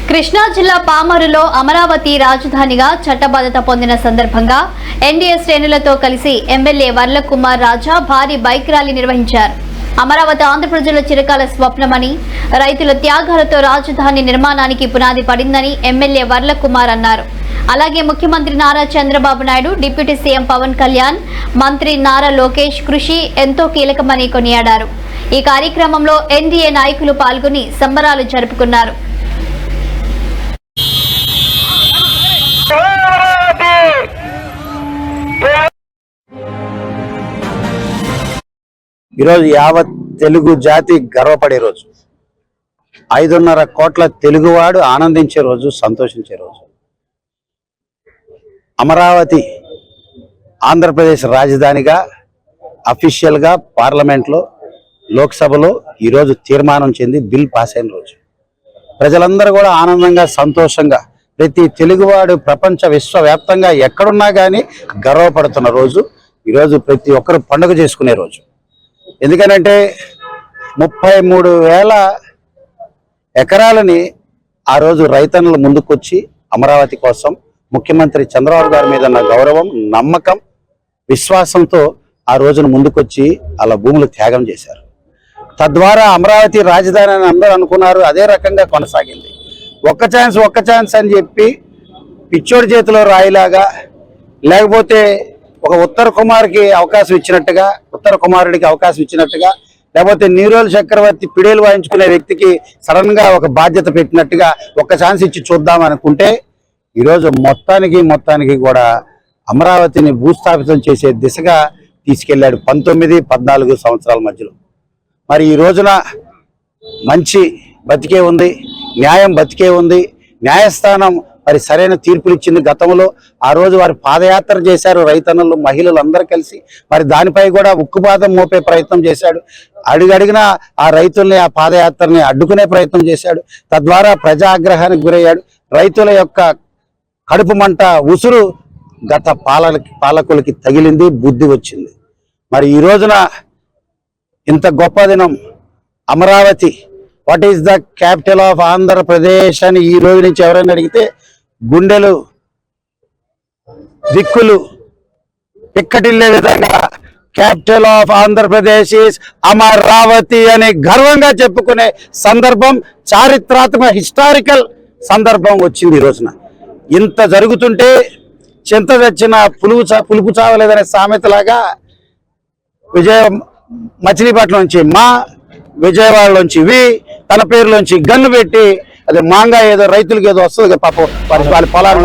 కృష్ణా జిల్లా పామరులో అమరావతి రాజధానిగా చట్టబద్ధత పొందిన సందర్భంగా ఎన్డీఏ శ్రేణులతో కలిసి ఎమ్మెల్యే వర్లకుమార్ రాజా భారీ బైక్ ర్యాలీ నిర్వహించారు. అమరావతి ఆంధ్ర ప్రజల చిరకాల స్వప్నమని, రైతుల త్యాగాలతో రాజధాని నిర్మాణానికి పునాది పడిందని ఎమ్మెల్యే వర్లకుమార్ అన్నారు. అలాగే ముఖ్యమంత్రి నారా చంద్రబాబు నాయుడు, డిప్యూటీ సీఎం పవన్ కళ్యాణ్, మంత్రి నారా లోకేష్ కృషి ఎంతో కీలకమని కొనియాడారు. ఈ కార్యక్రమంలో ఎన్డీఏ నాయకులు పాల్గొని సంబరాలు జరుపుకున్నారు. ఈరోజు యావత్ తెలుగు జాతి గర్వపడే రోజు. 5.5 కోట్ల తెలుగువాడు ఆనందించే రోజు, సంతోషించే రోజు. అమరావతి ఆంధ్రప్రదేశ్ రాజధానిగా అఫీషియల్గా పార్లమెంట్లో, లోక్సభలో ఈరోజు తీర్మానం చెంది బిల్ పాస్ అయిన రోజు. ప్రజలందరూ కూడా ఆనందంగా, సంతోషంగా, ప్రతి తెలుగువాడు ప్రపంచ విశ్వవ్యాప్తంగా ఎక్కడున్నా కానీ గర్వపడుతున్న రోజు. ఈరోజు ప్రతి ఒక్కరు పండుగ చేసుకునే రోజు. ఎందుకనంటే 33,000 ఎకరాలని ఆ రోజు రైతన్నులు ముందుకొచ్చి అమరావతి కోసం ముఖ్యమంత్రి చంద్రబాబు గారి మీద ఉన్న గౌరవం, నమ్మకం, విశ్వాసంతో ఆ రోజున ముందుకొచ్చి అలా భూములు త్యాగం చేశారు. తద్వారా అమరావతి రాజధాని అని అందరూ అనుకున్నారు. అదే రకంగా కొనసాగింది. ఒక్క ఛాన్స్ అని చెప్పి పిచ్చోడి చేతిలో రాయిలాగా, లేకపోతే ఒక ఉత్తర కుమారుడికి అవకాశం ఇచ్చినట్టుగా, లేకపోతే నీరోల్ చక్రవర్తి పిడేలు వాయించుకునే వ్యక్తికి సడన్ గా ఒక బాధ్యత పెట్టినట్టుగా ఒక్క ఛాన్స్ ఇచ్చి చూద్దాం అనుకుంటే ఈరోజు మొత్తానికి కూడా అమరావతిని భూస్థాపితం చేసే దిశగా తీసుకెళ్లాడు 19-14 సంవత్సరాల మధ్యలో. మరి ఈ రోజున మంచి బతికే ఉంది, న్యాయం బతికే ఉంది. న్యాయస్థానం మరి సరైన తీర్పులు ఇచ్చింది. గతంలో ఆ రోజు వారు పాదయాత్ర చేశారు, రైతన్నులు, మహిళలు అందరూ కలిసి. మరి దానిపై కూడా ఉక్కుపాదం మోపే ప్రయత్నం చేశాడు. అడుగడిగిన ఆ రైతుల్ని, ఆ పాదయాత్రని అడ్డుకునే ప్రయత్నం చేశాడు. తద్వారా ప్రజాగ్రహానికి గురయ్యాడు. రైతుల యొక్క కడుపు మంట ఉసురు గత పాలకులకి తగిలింది, బుద్ధి వచ్చింది. మరి ఈ రోజున ఇంత గొప్ప దినం Amaravati, what is the capital of Andhra Pradesh అని ఈ రోజు నుంచి ఎవరైనా అడిగితే గుండెలు దిక్కులు పిక్కటిల్లే విధంగా capital of Andhra Pradesh is Amaravati అని గర్వంగా చెప్పుకునే సందర్భం, చారిత్రాత్మక హిస్టారికల్ సందర్భం వచ్చింది ఈ రోజున. ఇంత జరుగుతుంటే చింత తెచ్చిన పులుపు చావలేదనే సామెతలాగా మచిలీపట్నం నుంచి విజయవాడలోంచి తన పేరులోంచి గన్ను పెట్టి అది మాంగా ఏదో రైతులకి ఏదో వస్తుంది పాపం, వాళ్ళ పొలాన్ని